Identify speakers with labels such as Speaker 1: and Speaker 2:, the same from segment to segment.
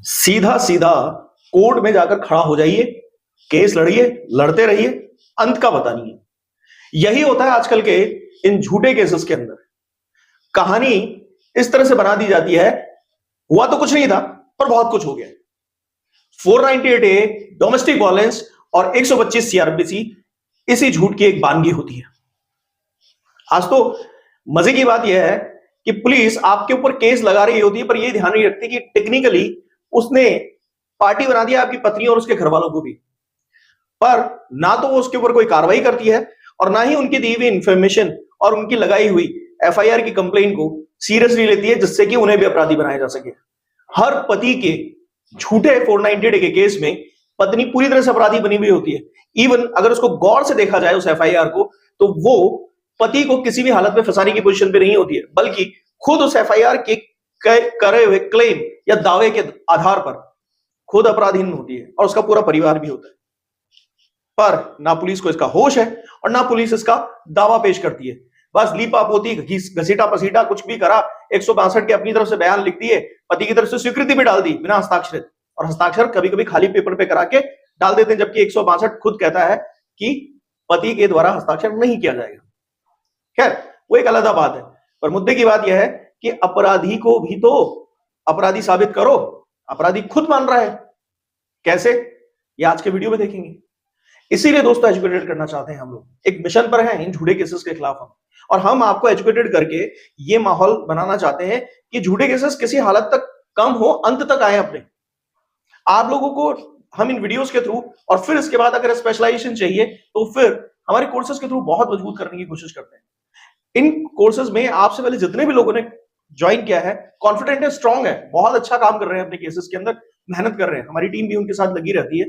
Speaker 1: सीधा सीधा कोर्ट में जाकर खड़ा हो जाइए, केस लड़िए, लड़ते रहिए, अंत का पता नहीं है। यही होता है आजकल के इन झूठे केसेस के अंदर। कहानी इस तरह से बना दी जाती है, हुआ तो कुछ नहीं था पर बहुत कुछ हो गया। 498A डोमेस्टिक वायलेंस और 125 सीआरपीसी इसी झूठ की एक बानगी होती है। आज तो मजे की बात यह है कि पुलिस आपके ऊपर केस लगा रही होती है, पर यह ध्यान नहीं रखती कि टेक्निकली उसने पार्टी बना दिया आपकी पत्नी और उसके घर वालों को भी। पर ना तो वो उसके ऊपर कोई कार्रवाई करती है और ना ही उनकी दी हुई इंफॉर्मेशन और उनकी लगाई हुई एफआईआर की कंप्लेन को सीरियसली लेती है, जिससे कि उन्हें भी अपराधी बनाया जा सके। हर पति के झूठे 498 के केस में पत्नी पूरी तरह से अपराधी बनी हुई होती है। इवन अगर उसको गौर से देखा जाए उस एफआईआर को, तो वो पति को किसी भी हालत में फंसाने की पोजीशन पे नहीं होती है, बल्कि खुद उस एफआईआर के करे हुए क्लेम या दावे के आधार पर खुद अपराधीन होती है और उसका पूरा परिवार भी होता है। पर ना पुलिस को इसका होश है और ना पुलिस इसका दावा पेश करती है। बस लीपा पोती, घसीटा पसीटा कुछ भी करा, 162 के अपनी तरफ से बयान लिख दिए, पति की तरफ से स्वीकृति भी डाल दी बिना हस्ताक्षरित, और हस्ताक्षर कभी कभी खाली पेपर पे करा के डाल देते हैं, जबकि 162 खुद कहता है कि पति के द्वारा हस्ताक्षर नहीं किया जाएगा। खैर, वो एक अलग बात है, पर मुद्दे की बात यह है कि अपराधी को भी तो अपराधी साबित करो। अपराधी खुद मान रहा है, कैसे, ये आज के वीडियो में देखेंगे। इसीलिए दोस्तों एजुकेटेड करना चाहते हैं हम लोग, एक मिशन पर हैं इन झूठे केसेस के खिलाफ हम, और हम आपको एजुकेटेड करके ये माहौल बनाना चाहते हैं कि झूठे केसेस किसी हालत तक कम हो, अंत तक आए अपने। आप लोगों को हम इन वीडियोस के थ्रू, और फिर इसके बाद अगर स्पेशलाइजेशन चाहिए तो फिर हमारे कोर्सेज के थ्रू बहुत मजबूत करने की कोशिश करते हैं। इन कोर्सेज में आपसे पहले जितने भी लोगों ने ज्वाइन किया है, कॉन्फिडेंट है, स्ट्रांग है, बहुत अच्छा काम कर रहे हैं अपने केसेस के अंदर, मेहनत कर रहे हैं, हमारी टीम भी उनके साथ लगी रहती है।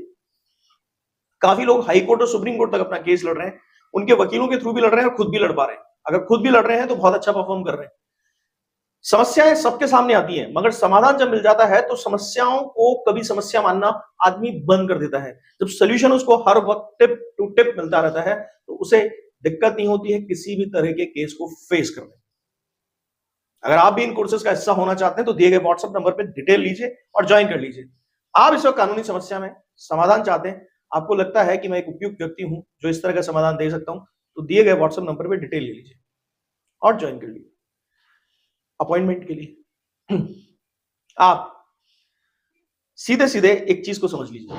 Speaker 1: काफी लोग हाई कोर्ट और सुप्रीम कोर्ट तक अपना केस लड़ रहे हैं, उनके वकीलों के थ्रू भी लड़ रहे हैं और खुद भी लड़ पा रहे हैं। अगर खुद भी लड़ रहे हैं तो बहुत अच्छा परफॉर्म कर रहे हैं। समस्याएं सबके सामने आती हैं, मगर समाधान जब मिल जाता है तो समस्याओं को कभी समस्या मानना आदमी बंद कर देता है। जब सोल्यूशन उसको हर वक्त टिप टू टिप मिलता रहता है तो उसे दिक्कत नहीं होती है किसी भी तरह के केस को फेस करने। अगर आप भी इन कोर्सेज का हिस्सा होना चाहते हैं तो दिए गए व्हाट्सएप नंबर पर डिटेल लीजिए और ज्वाइन कर लीजिए। आप इस वक्त कानूनी समस्या में समाधान चाहते हैं, आपको लगता है कि मैं एक उपयुक्त व्यक्ति हूं जो इस तरह का समाधान दे सकता हूं, तो दिए गए व्हाट्सएप नंबर पर डिटेल ले लीजिए और ज्वाइन कर लीजिए अपॉइंटमेंट के लिए। आप सीधे सीधे एक चीज को समझ लीजिए,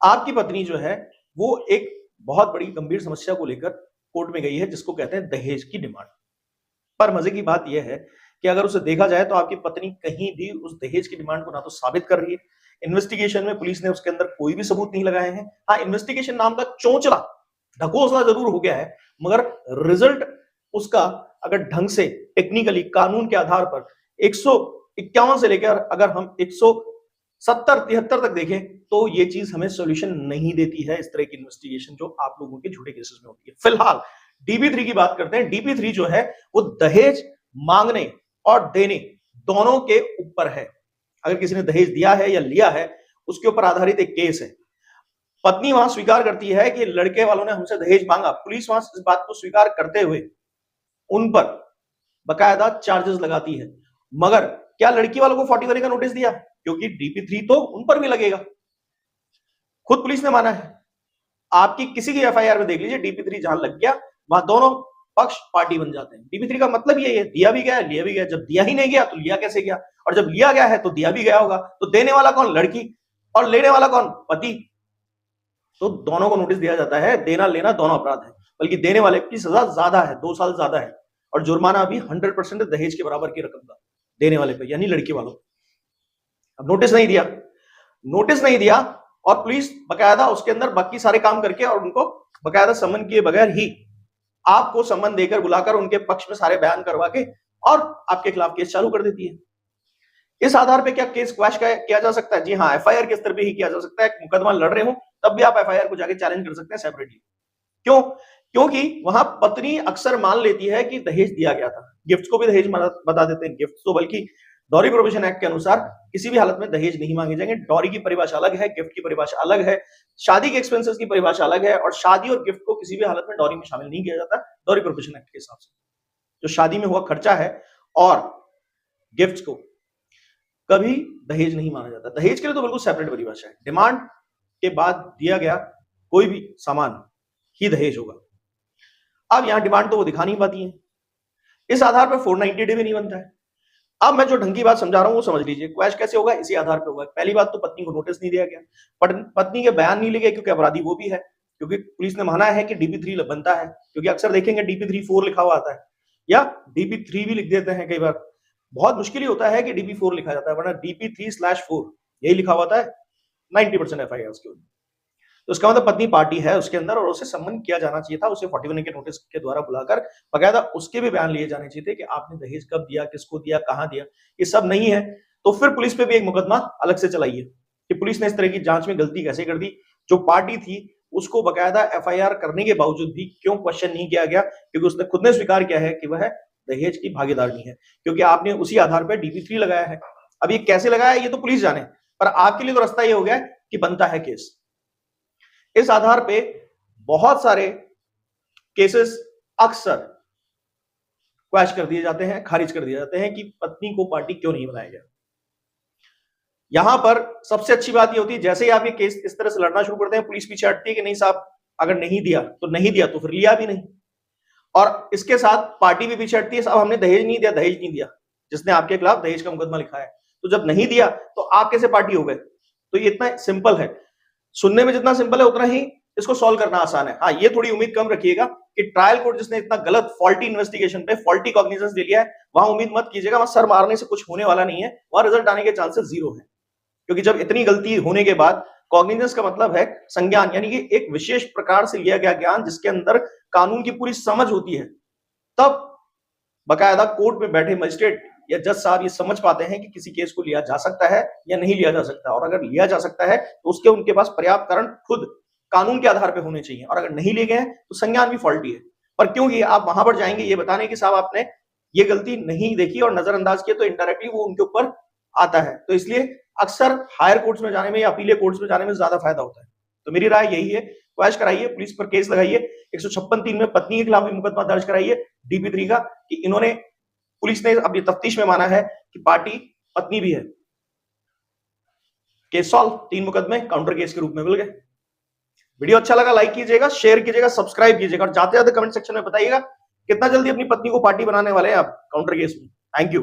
Speaker 1: आपकी पत्नी जो है वो एक बहुत बड़ी गंभीर समस्या को लेकर कोर्ट में गई है, जिसको कहते हैं दहेज की डिमांड। पर मजे की बात यह है कि अगर उसे देखा जाए तो आपकी पत्नी कहीं भी उस दहेज की डिमांड को ना तो साबित कर रही है, इन्वेस्टिगेशन में पुलिस ने उसके अंदर कोई भी सबूत नहीं लगाए हैं। हाँ, इन्वेस्टिगेशन नाम का चोंचला ढकोसला जरूर हो गया है, मगर रिजल्ट उसका अगर ढंग से टेक्निकली कानून के आधार पर 151 से लेकर अगर हम 170-73 तक देखें तो ये चीज हमें सॉल्यूशन नहीं देती है। इस तरह की इन्वेस्टिगेशन जो आप लोगों के झूठे केसेस में होती है। फिलहाल डीपी3 की बात करते हैं। डीपी3 जो है वो दहेज मांगने और देने दोनों के ऊपर है। अगर किसी ने दहेज दिया है या लिया है उसके ऊपर आधारित एक केस है। पत्नी वहां स्वीकार करती है कि लड़के वालों ने हमसे दहेज मांगा, पुलिस वहां इस बात को स्वीकार करते हुए उन पर बकायदा चार्जेस लगाती है। मगर क्या लड़की वालों को 41 का नोटिस दिया? क्योंकि डीपी3 तो उन पर भी लगेगा, खुद पुलिस ने माना है। आपकी किसी की एफआईआर में देख लीजिए, डीपी3 जहां लग गया वहां दोनों पक्ष पार्टी बन जाते हैं। डीपी3 का मतलब ये है, दिया भी गया है, लिया भी गया। जब दिया ही नहीं गया तो लिया कैसे गया, और जब लिया गया है तो दिया भी गया होगा। तो देने वाला कौन? लड़की, और लेने वाला कौन? पति। तो दोनों को नोटिस दिया जाता है। देना लेना दोनों अपराध है, बल्कि देने वाले की सजा ज्यादा है, 2 साल ज्यादा है, और जुर्माना भी 100% दहेज के बराबर की रकम का देने वाले को, यानी लड़की वालों। अब नोटिस नहीं दिया, नोटिस नहीं दिया और पुलिस बकायदा उसके अंदर बाकी सारे काम करके और उनको बकायदा सम्मन किए बगैर ही आपको सम्मन देकर बुलाकर उनके पक्ष में सारे बयान करवा के और आपके खिलाफ केस चालू कर देती है। इस आधार पे क्या केस क्वैश किया जा सकता है? जी हाँ, एफआईआर के स्तर पे ही किया जा सकता है। मुकदमा लड़ रहे हो तब भी आप एफआईआर को जाके चैलेंज कर सकते हैं सेपरेटली। क्यों? क्योंकि वहां पत्नी अक्सर मान लेती है कि दहेज दिया गया था। गिफ्ट को भी दहेज बता देते हैं। गिफ्ट तो बल्कि डॉरी प्रोविजन एक्ट के अनुसार किसी भी हालत में दहेज नहीं मांगे जाएंगे। डॉरी की परिभाषा अलग है, गिफ्ट की परिभाषा अलग है, शादी के एक्सपेंसेस की परिभाषा अलग है, और शादी और गिफ्ट को किसी भी हालत में डॉरी में शामिल नहीं किया जाता डॉरी प्रोविजन एक्ट के हिसाब से। जो शादी में हुआ खर्चा है और गिफ्ट को कभी दहेज नहीं माना जाता। दहेज के लिए तो बिल्कुल सेपरेट परिभाषा है। डिमांड के बाद दिया गया कोई भी सामान ही दहेज होगा। अब यहां डिमांड तो वो दिखा नहीं पाती है, इस आधार पर 490 डे भी नहीं बनता है। अब मैं जो ढंग की बात समझा रहा हूं वो समझ लीजिए। क्वैश कैसे होगा? इसी आधार पे होगा। पहली बात तो पत्नी को नोटिस नहीं दिया गया, पत्नी के बयान नहीं लिए गए, क्योंकि अपराधी वो भी है, क्योंकि पुलिस ने माना है कि DP3 बनता है। क्योंकि अक्सर देखेंगे DP3 4 लिखा हुआ आता है, या DP3 भी लिख देते हैं कई बार। बहुत मुश्किल ही होता है कि DP4 लिखा जाता है, वरना DP3/4 यही लिखा हुआ था 90% FIRs के। तो इसका मतलब पत्नी पार्टी है उसके अंदर, और उसे सम्मन किया जाना चाहिए था। उसे 41 के नोटिस के द्वारा बुलाकर बकायदा उसके भी बयान लिए जाने चाहिए थे कि आपने दहेज कब दिया, किसको दिया, कहां दिया। ये सब नहीं है तो फिर पुलिस पे भी एक मुकदमा अलग से चलाइए कि पुलिस ने इस तरह की जांच में गलती कैसे कर दी। जो पार्टी थी उसको बकायदा FIR करने के बावजूद भी क्यों क्वेश्चन नहीं किया गया? क्योंकि उसने खुद ने स्वीकार किया है कि वह दहेज की भागीदार नहीं है, क्योंकि आपने उसी आधार पर DP3 लगाया है। अब ये कैसे लगाया ये तो पुलिस जाने, पर आपके लिए तो रास्ता ये हो गया कि बनता है केस। इस आधार पे बहुत सारे केसेस अक्सर क्वैश कर दिए जाते हैं, खारिज कर दिए जाते हैं कि पत्नी को पार्टी क्यों नहीं बनाया गया। यहां पर सबसे अच्छी बात ये होती है, जैसे ही आप ये केस इस तरह से लड़ना शुरू करते हैं, पुलिस पीछे हटती है कि नहीं साहब, अगर नहीं दिया तो नहीं दिया, तो फिर लिया भी नहीं। और इसके साथ पार्टी भी पीछे हटती है, साहब हमने दहेज नहीं दिया, दहेज नहीं दिया, जिसने आपके खिलाफ दहेज का मुकदमा लिखा है। तो जब नहीं दिया तो आप कैसे पार्टी हो गए? तो ये इतना सिंपल है, सुनने में जितना सिंपल है उतना ही इसको सॉल्व करना आसान है। हाँ, ये थोड़ी उम्मीद कम रखिएगा कि ट्रायल कोर्ट जिसने इतना गलत फॉल्टी इन्वेस्टिगेशन पे फॉल्टी कॉग्निजेंस दे लिया है, वहां उम्मीद मत कीजिएगा, वहां सर मारने से कुछ होने वाला नहीं है, वहां रिजल्ट आने के चांसेस 0 है। क्योंकि जब इतनी गलती होने के बाद, कॉग्निजेंस का मतलब है संज्ञान, यानी कि एक विशेष प्रकार से लिया गया ज्ञान जिसके अंदर कानून की पूरी समझ होती है, तब बकायदा कोर्ट में बैठे मजिस्ट्रेट या जज साहब ये समझ पाते हैं कि किसी केस को लिया जा सकता है या नहीं लिया जा सकता। और अगर लिया जा सकता है तो उसके उनके पास पर्याप्त कारण खुद कानून के आधार पर होने चाहिए, और अगर नहीं लिए गए तो संज्ञान भी फॉल्टी है। पर क्योंकि आप वहां पर जाएंगे ये बताने कि साहब आपने ये गलती नहीं देखी और नजरअंदाज किया, तो इनडायरेक्टली वो उनके ऊपर आता है। तो इसलिए अक्सर हायर कोर्ट्स में जाने में या अपीले कोर्ट्स में जाने में ज्यादा फायदा होता है। तो मेरी राय यही है, क्वैश कराइए, पुलिस पर केस लगाइए, 156(3) में पत्नी के खिलाफ भी मुकदमा दर्ज कराइए DP3 का, कि इन्होंने, पुलिस ने अब ये तफ्तीश में माना है कि पार्टी पत्नी भी है। केस सॉल्व, 3 मुकदमे काउंटर केस के रूप में मिल गए। वीडियो अच्छा लगा लाइक कीजिएगा, शेयर कीजिएगा, सब्सक्राइब कीजिएगा, और जाते जाते कमेंट सेक्शन में बताइएगा कितना जल्दी अपनी पत्नी को पार्टी बनाने वाले हैं आप काउंटर केस में। Thank you.